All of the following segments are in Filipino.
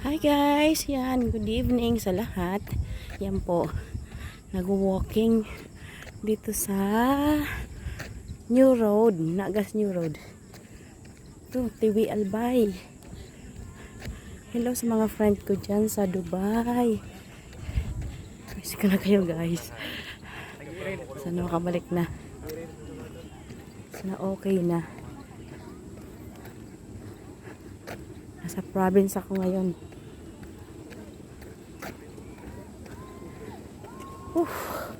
Hi guys, yan, good evening sa lahat. Yan po, nag-walking dito sa New Road, Nagas New Road. Ito, Tiwi Albay. Hello sa mga friend ko dyan sa Dubai. Miss ko na kayo guys. Sana makabalik na. Sana okay na. Nasa province ako ngayon.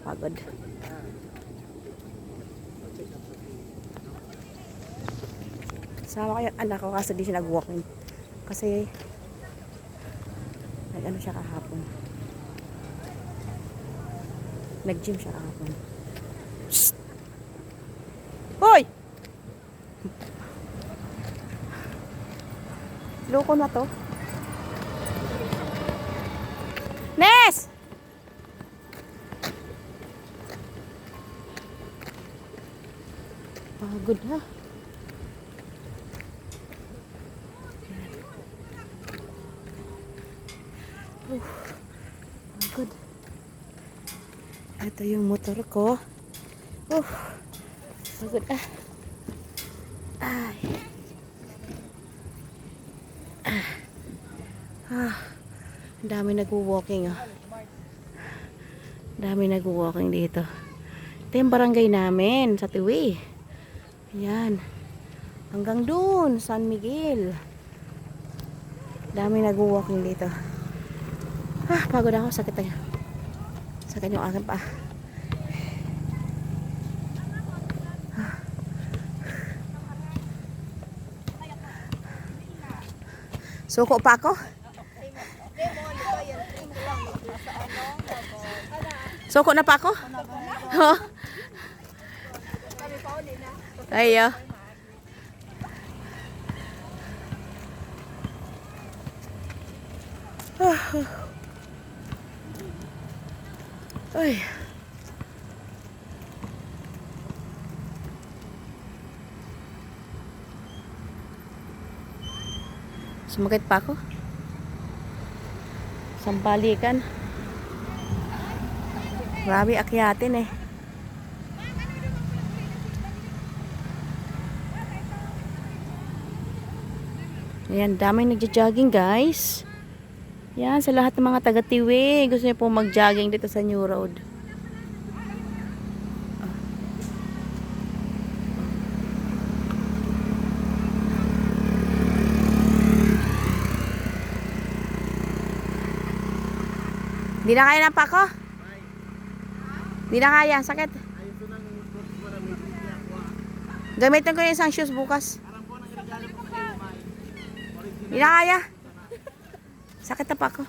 Pagod. Sama ko yung anak ko kasi di siya nag-walking. Kasi nag-ano siya kahapon. Nag-gym siya kahapon. Shhh! Hoy! Loko na to. Nes! Pagod ha. Pagod. Ito yung motor ko. Pagod ah. Ay. Ang dami nag-walking ah. Dami nag-walking dito. Ito yung barangay namin sa Tiwi. Ayan. Hanggang dun, San Miguel. Dami nag-walking dito. Pagod ako. Sakit tayo. Sakit yung aking pa. Suko pa ako. Suko na pa ako. Ayo. Ay. Sumakit pa ako. Sambalikan. Grabe akyatin eh. Ayan, daming nagja-jogging guys. Yan, sa lahat ng mga taga-Tiwi. Gusto niyo po mag-jogging dito sa New Road. Di na kaya ng pako? Di na kaya, sakit. Gamitin ko yung isang shoes bukas. Di na kaya. Sakit na pa ako.